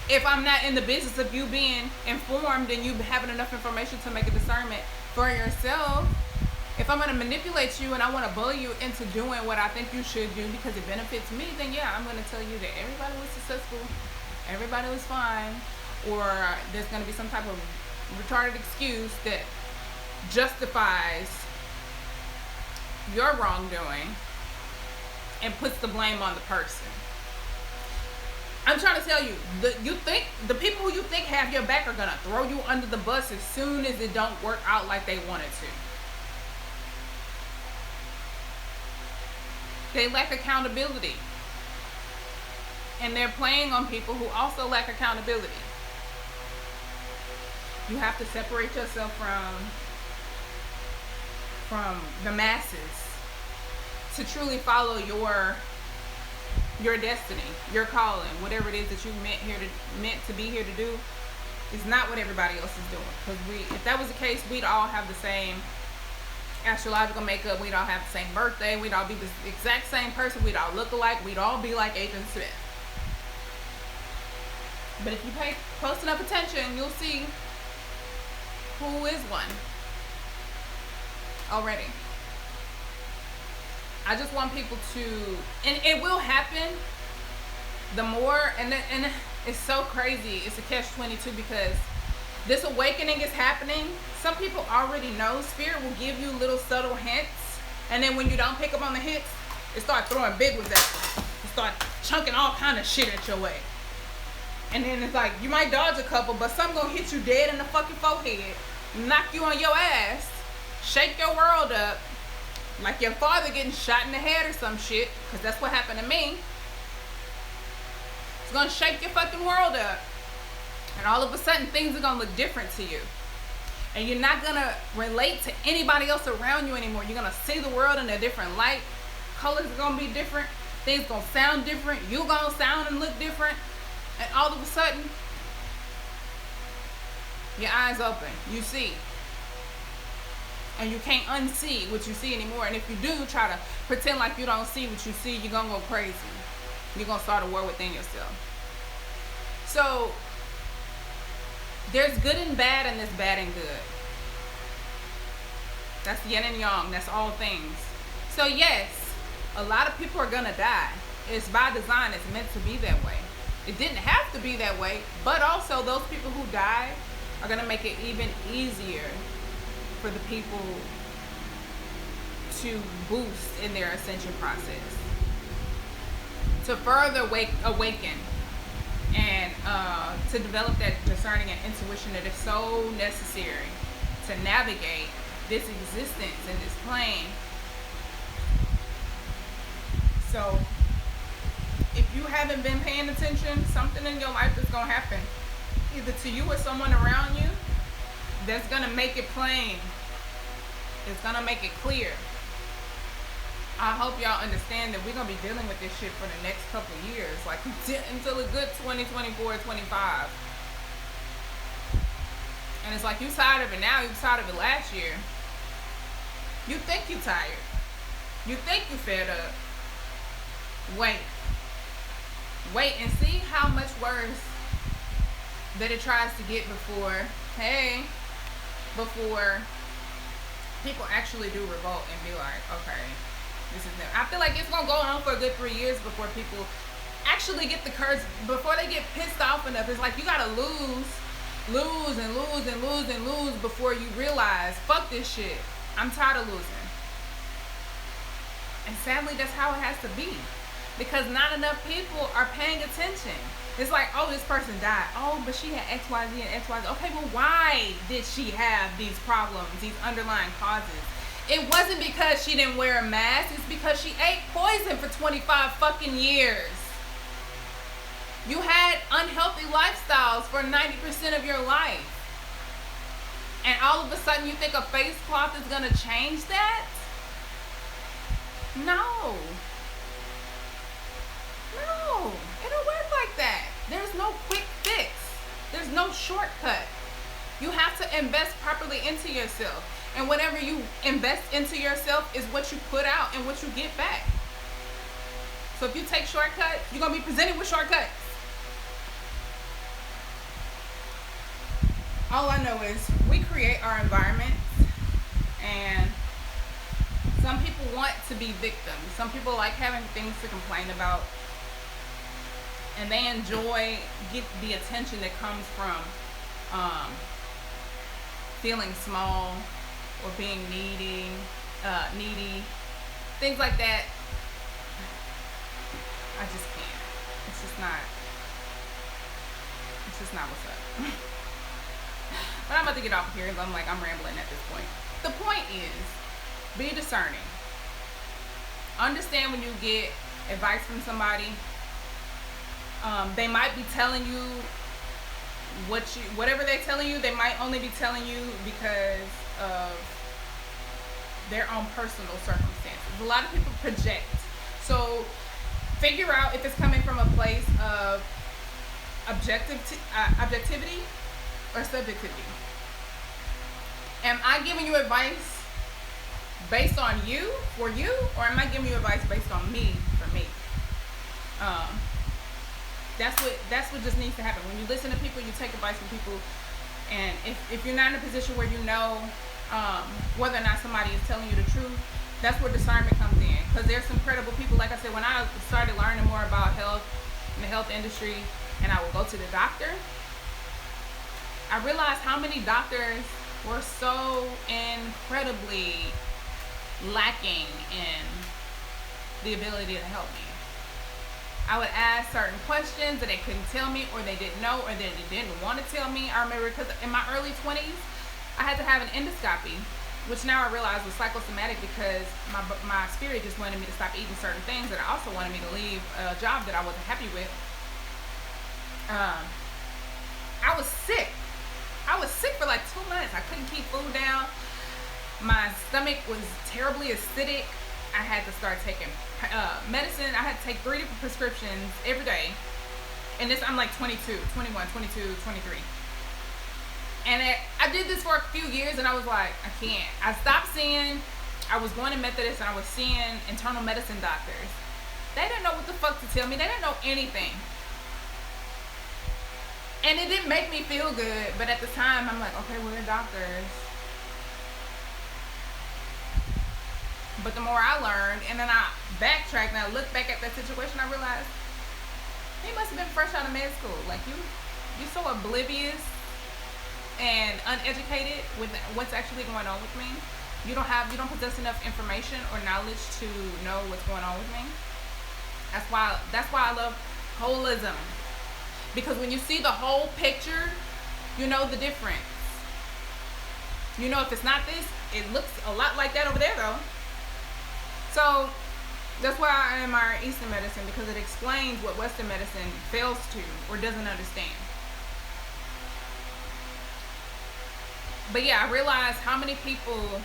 If I'm not in the business of you being informed and you having enough information to make a discernment for yourself, if I'm going to manipulate you and I want to bully you into doing what I think you should do because it benefits me, then yeah, I'm going to tell you that everybody was successful, everybody was fine, or there's going to be some type of retarded excuse that justifies your wrongdoing and puts the blame on the person. I'm trying to tell you, the people who you think have your back are going to throw you under the bus as soon as it don't work out like they want it to. They lack accountability. And they're playing on people who also lack accountability. You have to separate yourself from the masses to truly follow your destiny, your calling, whatever it is that you meant to be here to do. Is not what everybody else is doing. Because if that was the case, we'd all have the same astrological makeup, we'd all have the same birthday, we'd all be the exact same person, we'd all look alike, we'd all be like Agent Smith. But if you pay close enough attention, you'll see who is one already. I just want people to, and it will happen the more, and it's so crazy, it's a catch-22 because this awakening is happening. Some people already know. Spirit will give you little subtle hints, and then when you don't pick up on the hints, it start throwing big ones at you. It start chunking all kind of shit at your way. And then it's like, you might dodge a couple, but some gonna hit you dead in the fucking forehead, knock you on your ass, shake your world up, like your father getting shot in the head or some shit, because that's what happened to me. It's gonna shake your fucking world up. And all of a sudden, things are going to look different to you. And you're not going to relate to anybody else around you anymore. You're going to see the world in a different light. Colors are going to be different. Things are going to sound different. You're going to sound and look different. And all of a sudden, your eyes open. You see. And you can't unsee what you see anymore. And if you do try to pretend like you don't see what you see, you're going to go crazy. You're going to start a war within yourself. So there's good and bad, and there's bad and good. That's yin and yang. That's all things. So yes, a lot of people are gonna die. It's by design. It's meant to be that way. It didn't have to be that way, but also those people who die are gonna make it even easier for the people to boost in their ascension process, to further awaken. And to develop that discerning and intuition that is so necessary to navigate this existence and this plane. So if you haven't been paying attention, something in your life is gonna happen, either to you or someone around you, that's gonna make it plain. It's gonna make it clear. I hope y'all understand that we're gonna be dealing with this shit for the next couple of years, like until a good 2024, 25. And it's like, you tired of it now, you tired of it last year. You think you tired. You think you fed up. Wait. Wait and see how much worse that it tries to get before people actually do revolt and be like, okay, this is new. I feel like it's gonna go on for a good 3 years before people actually get the courage, before they get pissed off enough. It's like, you gotta lose before you realize, fuck this shit. I'm tired of losing. And sadly, that's how it has to be. Because not enough people are paying attention. It's like, oh, this person died. Oh, but she had X, Y, Z, and X, Y, Z. Okay, well, why did she have these problems, these underlying causes? It wasn't because she didn't wear a mask. It's because she ate poison for 25 fucking years. You had unhealthy lifestyles for 90% of your life. And all of a sudden you think a face cloth is gonna change that? No. No, it don't work like that. There's no quick fix. There's no shortcut. You have to invest properly into yourself. And whatever you invest into yourself is what you put out and what you get back. So if you take shortcuts, you're gonna be presented with shortcuts. All I know is we create our environments, and some people want to be victims. Some people like having things to complain about, and they enjoy get the attention that comes from feeling small or being needy, things like that. I just can't. It's just not what's up. But I'm about to get off here because I'm rambling at this point. The point is, be discerning. Understand when you get advice from somebody, they might be telling you whatever they're telling you, they might only be telling you because of their own personal circumstances. A lot of people project. So figure out if it's coming from a place of objectivity or subjectivity. Am I giving you advice based on you, for you, or am I giving you advice based on me, for me? That's what just needs to happen. When you listen to people, you take advice from people, and if you're not in a position where you know whether or not somebody is telling you the truth, that's where discernment comes in. Because there's some credible people. Like I said, when I started learning more about health and the health industry, and I would go to the doctor, I realized how many doctors were so incredibly lacking in the ability to help me. I would ask certain questions that they couldn't tell me, or they didn't know, or that they didn't want to tell me. I remember because in my early 20s, I had to have an endoscopy, which now I realize was psychosomatic because my spirit just wanted me to stop eating certain things, and it also wanted me to leave a job that I wasn't happy with. I was sick. I was sick for like 2 months. I couldn't keep food down. My stomach was terribly acidic. I had to start taking medicine. I had to take 3 different prescriptions every day. And this, I'm like 22, 21, 22, 23. And I did this for a few years, and I was like, I can't. I stopped seeing, I was going to Methodist, and I was seeing internal medicine doctors. They didn't know what the fuck to tell me. They didn't know anything. And it didn't make me feel good, but at the time, I'm like, okay, we're doctors. But the more I learned, and then I backtracked, and I looked back at that situation, I realized, he must have been fresh out of med school. Like, you're so oblivious and uneducated with what's actually going on with me. You don't possess enough information or knowledge to know what's going on with me. That's why I love holism. Because when you see the whole picture, you know the difference. You know, if it's not this, it looks a lot like that over there though. So That's why I admire Eastern medicine, because it explains what Western medicine fails to or doesn't understand. But yeah, I realize how many people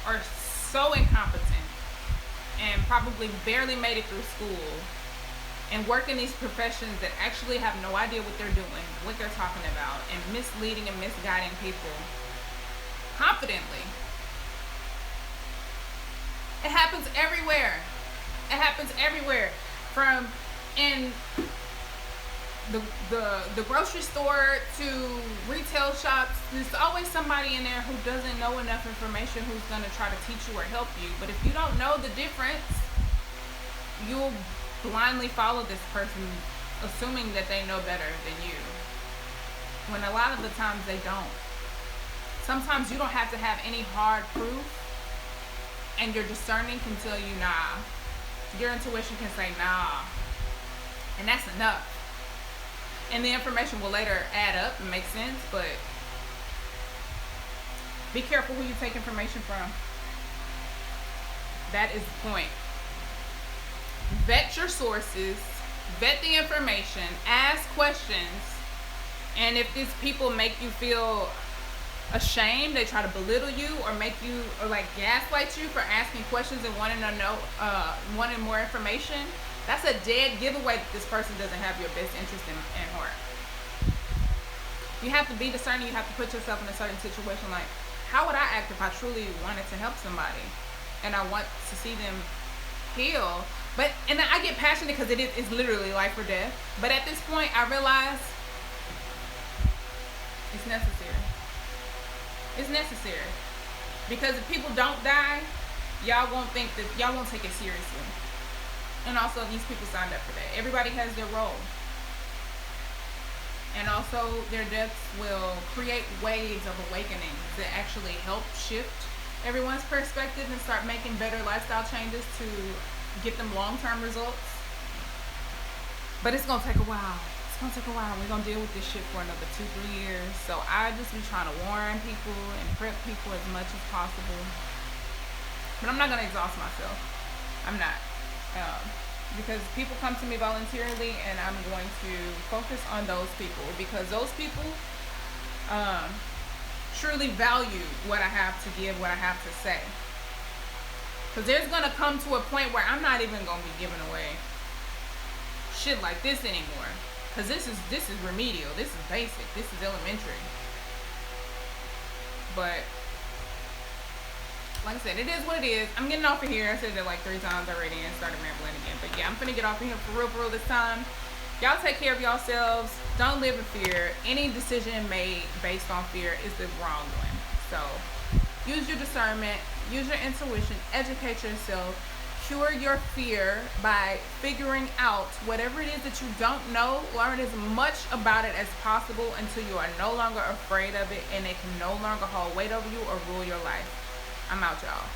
are so incompetent and probably barely made it through school and work in these professions that actually have no idea what they're doing, what they're talking about, and misleading and misguiding people confidently. It happens everywhere. It happens everywhere. From in the grocery store to retail shops, there's always somebody in there who doesn't know enough information who's going to try to teach you or help you. But if you don't know the difference, you'll blindly follow this person assuming that they know better than you, when a lot of the times they don't. Sometimes you don't have to have any hard proof, and your discerning can tell you nah. Your intuition can say nah, and that's enough. And the information will later add up and make sense, but be careful who you take information from. That is the point. Vet your sources, vet the information, ask questions, and if these people make you feel ashamed, they try to belittle you or make you, or like gaslight you for asking questions and wanting to know, wanting more information, that's a dead giveaway that this person doesn't have your best interest in heart. You have to be discerning. You have to put yourself in a certain situation. Like, how would I act if I truly wanted to help somebody and I want to see them heal? But, and I get passionate because it's literally life or death. But at this point, I realize it's necessary. It's necessary. Because if people don't die, y'all won't take it seriously. And also, these people signed up for that. Everybody has their role. And also, their deaths will create waves of awakening that actually help shift everyone's perspective and start making better lifestyle changes to get them long-term results. But it's going to take a while. It's going to take a while. We're going to deal with this shit for another 2-3 years. So I just be trying to warn people and prep people as much as possible. But I'm not going to exhaust myself. I'm not. Because people come to me voluntarily, and I'm going to focus on those people, because those people truly value what I have to give, what I have to say. Because there's going to come to a point where I'm not even going to be giving away shit like this anymore. Because this is remedial. This is basic. This is elementary. But like I said, it is what it is. I'm getting off of here. I said that like 3 times already and started rambling again. But yeah, I'm finna get off of here for real this time. Y'all take care of yourselves. Don't live in fear. Any decision made based on fear is the wrong one. So use your discernment, use your intuition, educate yourself, cure your fear by figuring out whatever it is that you don't know. Learn as much about it as possible until you are no longer afraid of it and it can no longer hold weight over you or rule your life. I'm out, y'all.